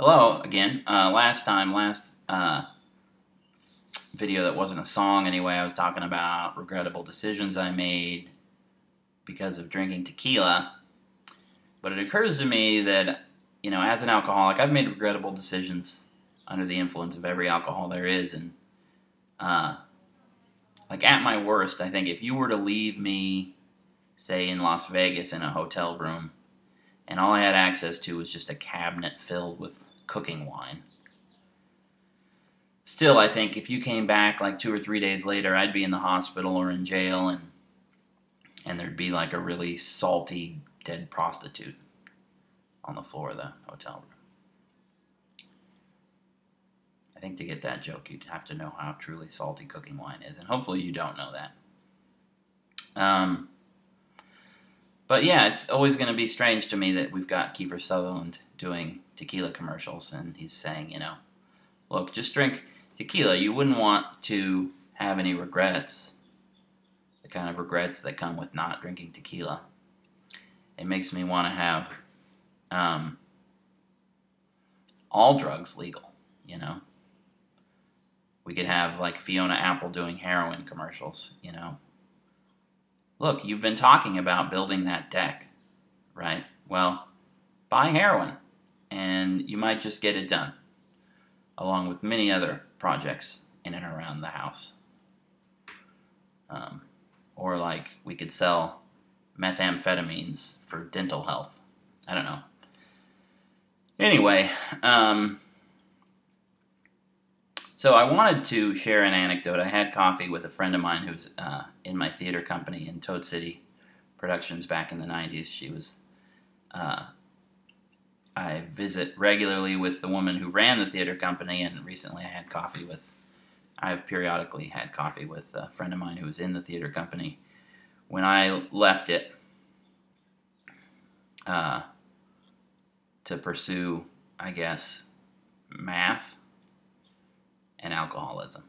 Hello again. Last video that wasn't a song anyway, I was talking about regrettable decisions I made because of drinking tequila. But it occurs to me that, as an alcoholic, I've made regrettable decisions under the influence of every alcohol there is. And, like, at my worst, I think if you were to leave me, say, in Las Vegas in a hotel room, and all I had access to was just a cabinet filled with cooking wine. Still, I think if you came back like 2 or 3 days later, I'd be in the hospital or in jail, and there'd be like a really salty dead prostitute on the floor of the hotel room. I think to get that joke, you'd have to know how truly salty cooking wine is, and hopefully you don't know that. But yeah, it's always going to be strange to me that we've got Kiefer Sutherland doing tequila commercials, and he's saying, look, just drink tequila. You wouldn't want to have any regrets, the kind of regrets that come with not drinking tequila. It makes me want to have all drugs legal, We could have, like, Fiona Apple doing heroin commercials, Look, you've been talking about building that deck, right? Well, buy heroin, and you might just get it done, along with many other projects in and around the house. Or, like, we could sell methamphetamines for dental health. I don't know. Anyway, so I wanted to share an anecdote. I had coffee with a friend of mine who's in my theater company in Toad City Productions back in the 90s. She was, I visit regularly with the woman who ran the theater company, and recently I've periodically had coffee with a friend of mine who was in the theater company when I left it to pursue, I guess, math and alcoholism.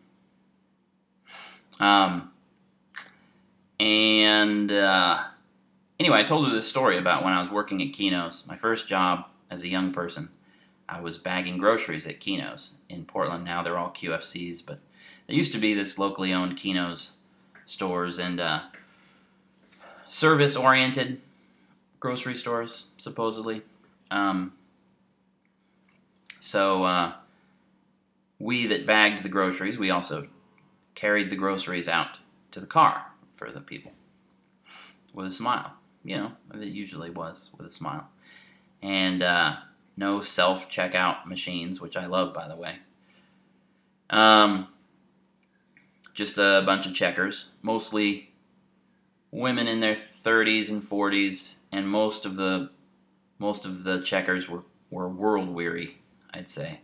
Anyway, I told her this story about when I was working at Kienow's. My first job as a young person, I was bagging groceries at Kienow's in Portland. Now they're all QFCs, but there used to be this locally owned Kienow's stores and service-oriented grocery stores, supposedly. We that bagged the groceries, we also carried the groceries out to the car for the people with a smile. It usually was with a smile. And no self-checkout machines, which I love, by the way. Just a bunch of checkers, mostly women in their 30s and 40s, and most of the checkers were world-weary, I'd say.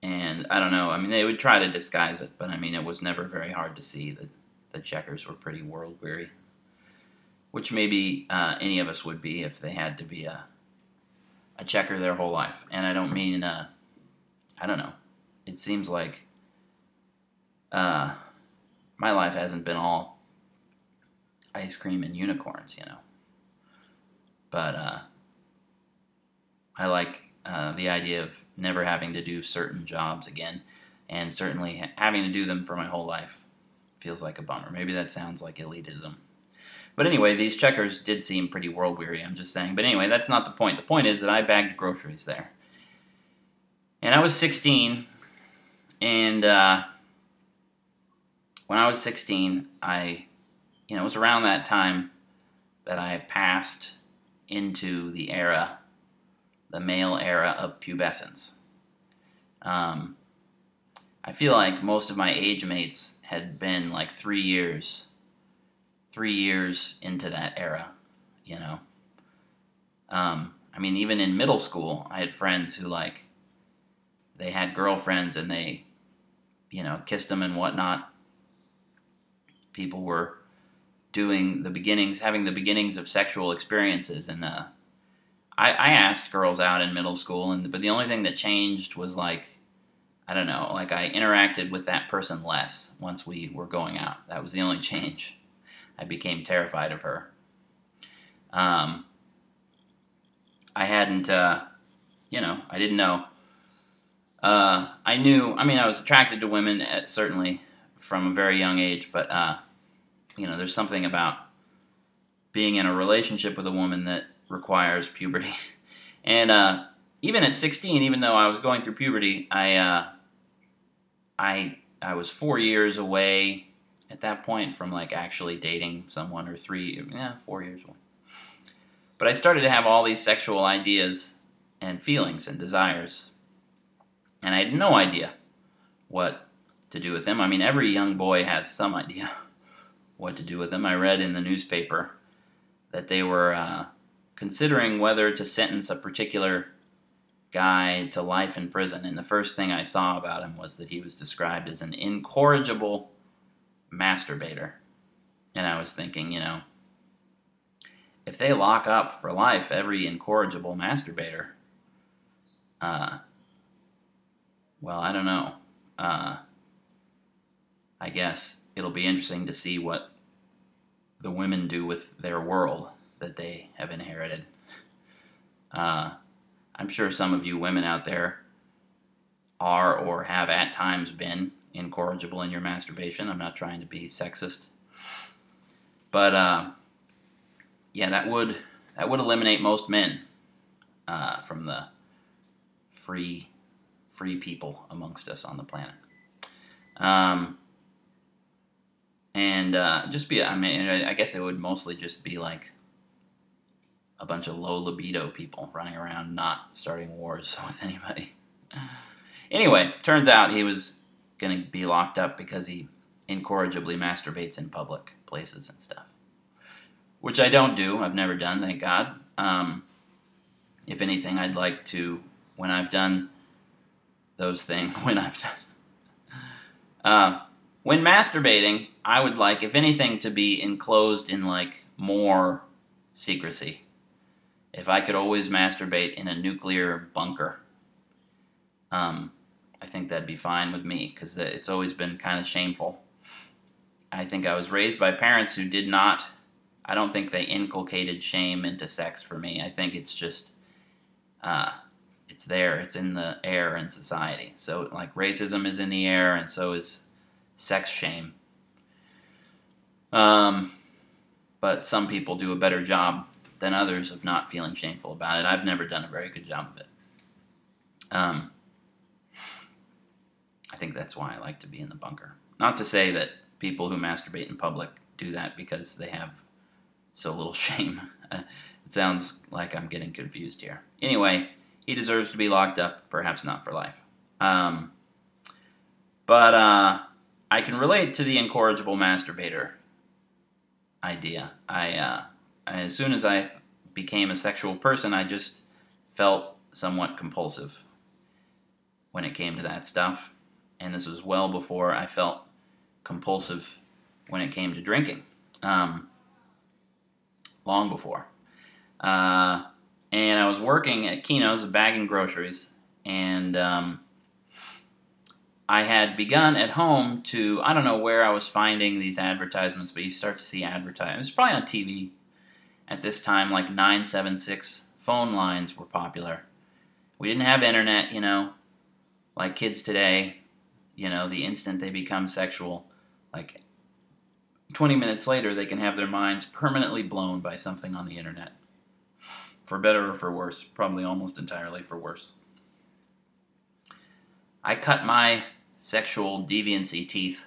And I don't know, they would try to disguise it, but it was never very hard to see that the checkers were pretty world-weary, which maybe any of us would be if they had to be a checker their whole life. And I don't mean, I don't know, it seems like my life hasn't been all ice cream and unicorns, But I like the idea of never having to do certain jobs again, and certainly having to do them for my whole life feels like a bummer. Maybe that sounds like elitism. But anyway, these checkers did seem pretty world-weary, I'm just saying. But anyway, that's not the point. The point is that I bagged groceries there. And I was 16, and when I was 16, it was around that time that I passed into the male era of pubescence. I feel like most of my age mates had been like 3 years into that era, even in middle school, I had friends who, like, they had girlfriends and they, kissed them and whatnot. People were having the beginnings of sexual experiences, and I asked girls out in middle school, but the only thing that changed was, like, I don't know, like, I interacted with that person less once we were going out. That was the only change. I became terrified of her. I hadn't, I didn't know. I knew, I mean, I was attracted to women certainly from a very young age, but, there's something about being in a relationship with a woman that requires puberty. And even at 16, even though I was going through puberty, I was 4 years away at that point from like actually dating someone, or 4 years away. But I started to have all these sexual ideas and feelings and desires, and I had no idea what to do with them. I mean, every young boy has some idea what to do with them. I read in the newspaper that they were considering whether to sentence a particular guy to life in prison, and the first thing I saw about him was that he was described as an incorrigible masturbator. And I was thinking, if they lock up for life every incorrigible masturbator, well, I don't know. I guess it'll be interesting to see what the women do with their world that they have inherited. I'm sure some of you women out there are or have at times been incorrigible in your masturbation. I'm not trying to be sexist. But, that would eliminate most men from the free people amongst us on the planet. I guess it would mostly just be like a bunch of low libido people running around not starting wars with anybody. Anyway, turns out he was going to be locked up because he incorrigibly masturbates in public places and stuff. Which I don't do. I've never done, thank God. If anything, I'd like to, when I've done those things, when masturbating, I would like, if anything, to be enclosed in, like, more secrecy. If I could always masturbate in a nuclear bunker, I think that'd be fine with me, because it's always been kind of shameful. I think I was raised by parents who did not, I don't think they inculcated shame into sex for me. I think it's just, it's there, it's in the air in society. So, like, racism is in the air, and so is sex shame. But some people do a better job than others of not feeling shameful about it. I've never done a very good job of it. I think that's why I like to be in the bunker. Not to say that people who masturbate in public do that because they have so little shame. It sounds like I'm getting confused here. Anyway, he deserves to be locked up, perhaps not for life. But I can relate to the incorrigible masturbator idea. As soon as I became a sexual person, I just felt somewhat compulsive when it came to that stuff. And this was well before I felt compulsive when it came to drinking. Long before. And I was working at Kienow's, bagging groceries, and I had begun at home to, I don't know where I was finding these advertisements, but you start to see advertisements. It's probably on TV at this time, like 976 phone lines were popular. We didn't have internet, like kids today, the instant they become sexual, like 20 minutes later, they can have their minds permanently blown by something on the internet. For better or for worse, probably almost entirely for worse. I cut my sexual deviancy teeth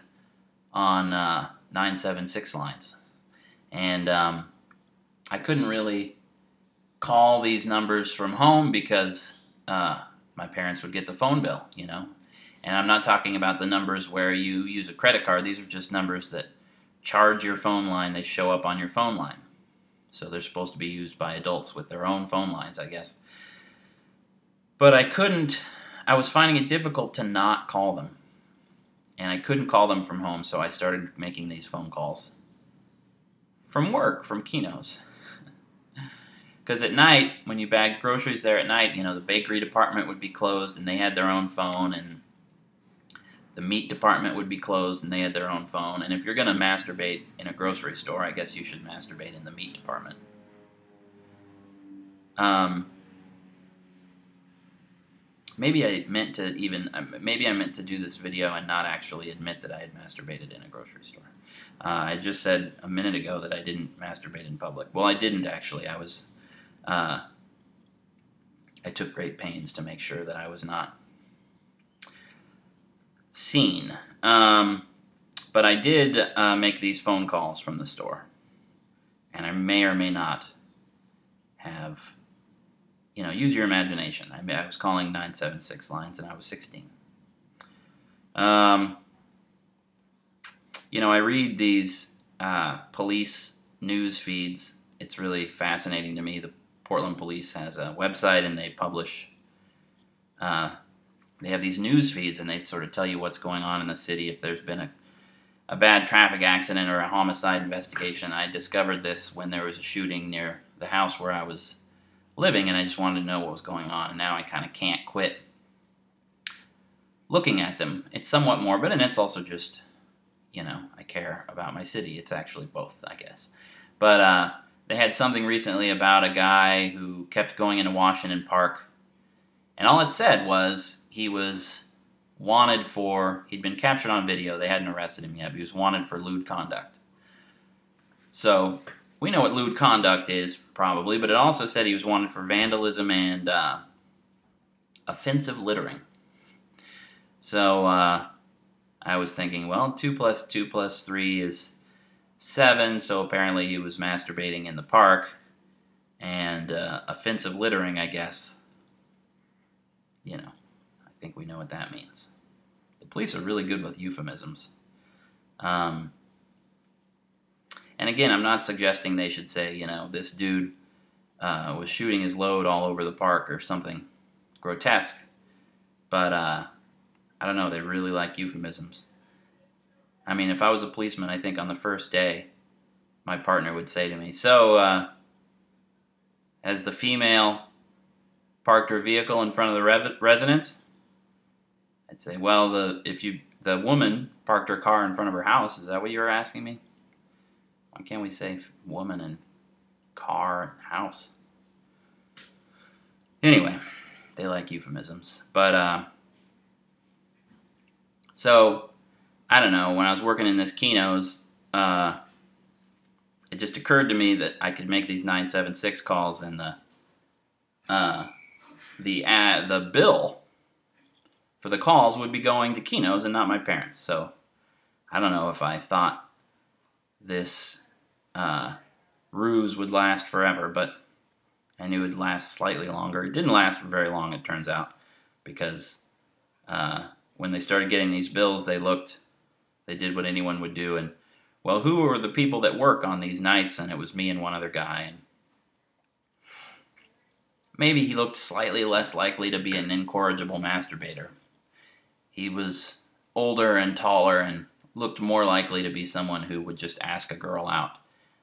on 976 lines. And I couldn't really call these numbers from home because my parents would get the phone bill, And I'm not talking about the numbers where you use a credit card. These are just numbers that charge your phone line. They show up on your phone line. So they're supposed to be used by adults with their own phone lines, I guess. But I was finding it difficult to not call them. And I couldn't call them from home, so I started making these phone calls from work, from Kienow's. Because at night, when you bagged groceries there at night, the bakery department would be closed and they had their own phone, and the meat department would be closed and they had their own phone. And if you're going to masturbate in a grocery store, I guess you should masturbate in the meat department. maybe I meant to maybe I meant to do this video and not actually admit that I had masturbated in a grocery store. I just said a minute ago that I didn't masturbate in public. Well, I didn't actually. I took great pains to make sure that I was not seen. But I did make these phone calls from the store. And I may or may not have, use your imagination. I was calling 976 lines and I was 16. I read these police news feeds. It's really fascinating to me. The Portland Police has a website and they publish, they have these news feeds and they sort of tell you what's going on in the city. If there's been a bad traffic accident or a homicide investigation. I discovered this when there was a shooting near the house where I was living, and I just wanted to know what was going on, and now I kind of can't quit looking at them. It's somewhat morbid, and it's also just, I care about my city. It's actually both, I guess. But they had something recently about a guy who kept going into Washington Park, and all it said was he was wanted for, he'd been captured on video, they hadn't arrested him yet, but he was wanted for lewd conduct. So, we know what lewd conduct is, probably, but it also said he was wanted for vandalism and offensive littering. So, I was thinking, well, 2 plus 2 plus 3 is 7, so apparently he was masturbating in the park, and offensive littering, I guess, I think we know what that means. The police are really good with euphemisms. And again, I'm not suggesting they should say, this dude was shooting his load all over the park or something grotesque. But, I don't know, they really like euphemisms. I mean, if I was a policeman, I think on the first day, my partner would say to me, so, has the female parked her vehicle in front of the residence? I'd say, well, the woman parked her car in front of her house. Is that what you were asking me? Why can't we say woman and car and house? Anyway, they like euphemisms. But, so, I don't know, when I was working in this Kienow's, it just occurred to me that I could make these 976 calls and the bill for the calls would be going to Kienow's and not my parents. So I don't know if I thought this ruse would last forever, but I knew it would last slightly longer. It didn't last for very long, it turns out, because when they started getting these bills, they did what anyone would do, and, well, who are the people that work on these nights? And it was me and one other guy, and maybe he looked slightly less likely to be an incorrigible masturbator. He was older and taller and looked more likely to be someone who would just ask a girl out.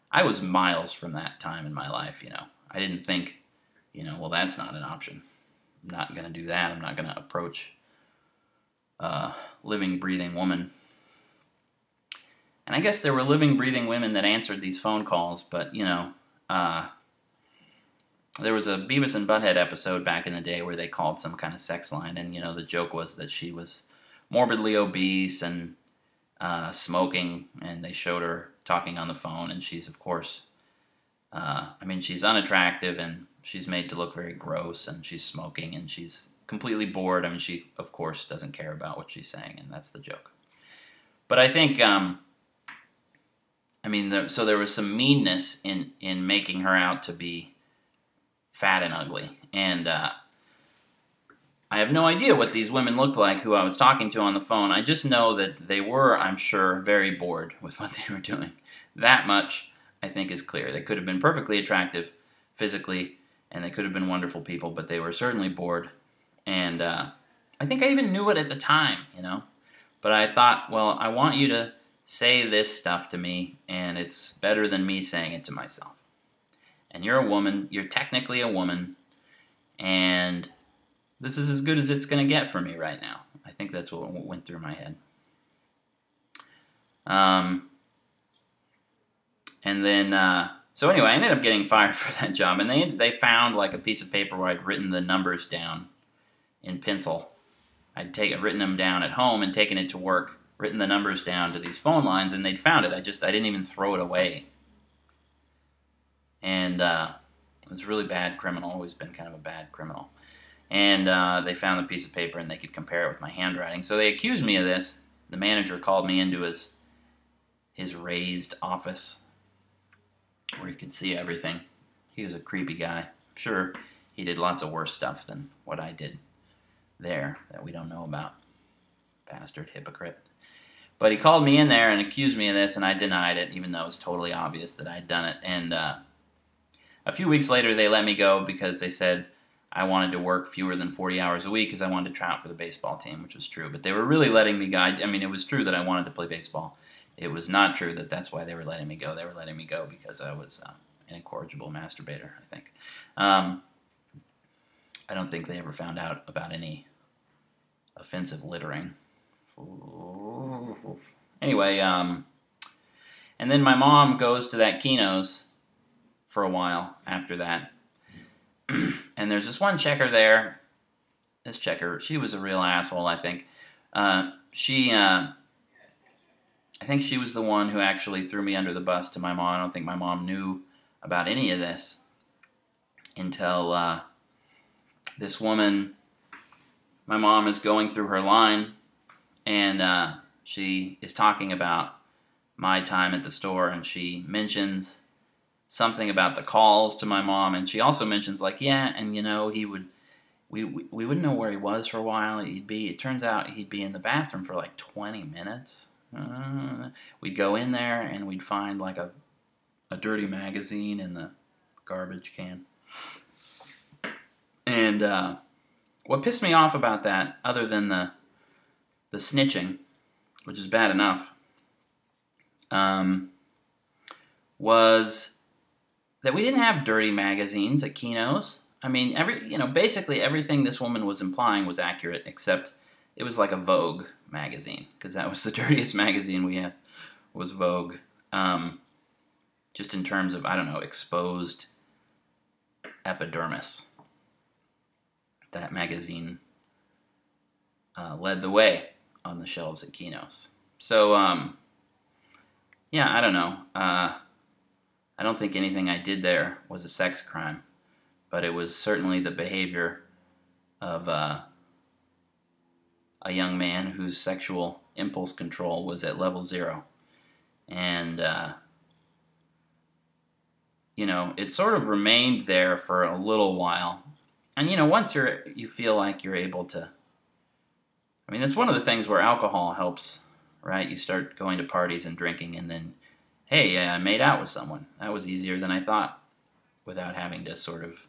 I was miles from that time in my life, I didn't think, well, that's not an option. I'm not going to do that. I'm not going to approach a living, breathing woman. And I guess there were living, breathing women that answered these phone calls, but, there was a Beavis and Butthead episode back in the day where they called some kind of sex line, and, the joke was that she was morbidly obese and smoking, and they showed her talking on the phone, and she's, of course, she's unattractive, and she's made to look very gross, and she's smoking, and she's completely bored. She, of course, doesn't care about what she's saying, and that's the joke. But I think, so there was some meanness in making her out to be fat and ugly, and I have no idea what these women looked like who I was talking to on the phone. I just know that they were, I'm sure, very bored with what they were doing. That much, I think, is clear. They could have been perfectly attractive physically, and they could have been wonderful people, but they were certainly bored, and I think I even knew it at the time, But I thought, well, I want you to say this stuff to me, and it's better than me saying it to myself. And you're a woman, you're technically a woman, and this is as good as it's going to get for me right now. I think that's what went through my head. And then, so anyway, I ended up getting fired for that job, and they found like a piece of paper where I'd written the numbers down, in pencil. I'd written them down at home and taken it to work, written the numbers down to these phone lines, and they'd found it. I didn't even throw it away. And I was a really bad criminal, always been kind of a bad criminal. And they found the piece of paper and they could compare it with my handwriting. So they accused me of this. The manager called me into his raised office where he could see everything. He was a creepy guy. I'm sure he did lots of worse stuff than what I did there that we don't know about. Bastard hypocrite. But he called me in there and accused me of this, and I denied it, even though it was totally obvious that I'd done it. And a few weeks later, they let me go because they said I wanted to work fewer than 40 hours a week because I wanted to try out for the baseball team, which was true. But they were really letting me go. I mean, it was true that I wanted to play baseball. It was not true that that's why they were letting me go. They were letting me go because I was an incorrigible masturbator, I think. I don't think they ever found out about any offensive littering. Anyway, and then my mom goes to that Kienow's for a while after that. And there's this one checker there. This checker, she was a real asshole, I think. I think she was the one who actually threw me under the bus to my mom. I don't think my mom knew about any of this until this woman, my mom is going through her line, and she is talking about my time at the store, and she mentions something about the calls to my mom, and she also mentions, like, yeah, and you know, we wouldn't know where he was for a while. It turns out he'd be in the bathroom for like 20 minutes. We'd go in there and we'd find like a dirty magazine in the garbage can. And what pissed me off about that, other than the snitching, which is bad enough, was that we didn't have dirty magazines at Kienow's. I mean, basically everything this woman was implying was accurate, except it was like a Vogue magazine, because that was the dirtiest magazine we had, was Vogue. Just in terms of, I don't know, exposed epidermis. That magazine led the way on the shelves at Kienow's. So, yeah, I don't know. I don't think anything I did there was a sex crime, but it was certainly the behavior of a young man whose sexual impulse control was at level 0. And, it sort of remained there for a little while. And, once you feel like you're able to, I mean, that's one of the things where alcohol helps, right? You start going to parties and drinking, and then, hey, I made out with someone. That was easier than I thought, without having to sort of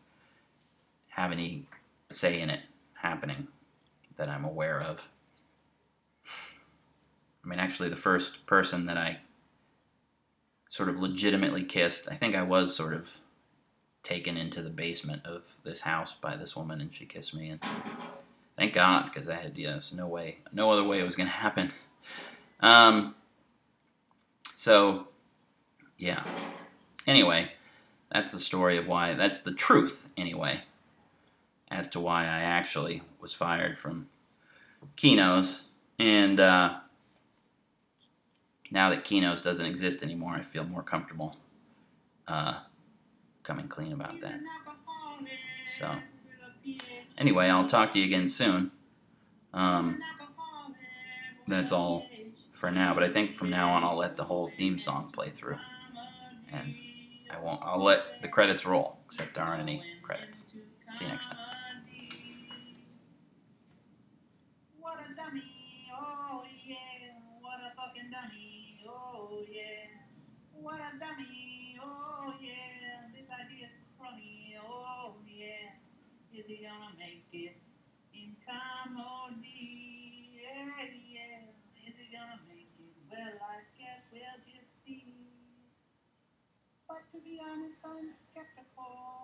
have any say in it happening that I'm aware of. I mean, actually, the first person that I sort of legitimately kissed, I think I was sort of taken into the basement of this house by this woman, and she kissed me, and thank God, because I had, no other way it was going to happen. So, yeah. Anyway, that's the story of why, that's the truth, anyway, as to why I actually was fired from Kienow's. And now that Kienow's doesn't exist anymore, I feel more comfortable coming clean about that. So, anyway, I'll talk to you again soon. That's all for now, but I think from now on I'll let the whole theme song play through. And I'll let the credits roll, except there aren't any credits. See you next time. What a dummy, oh yeah, what a fucking dummy, oh yeah. What a dummy, oh yeah, this idea's crummy, oh yeah. Is he gonna make it in comedy? Yeah, yeah. Is he gonna make it? Well, I guess we'll just see. But to be honest, I'm skeptical.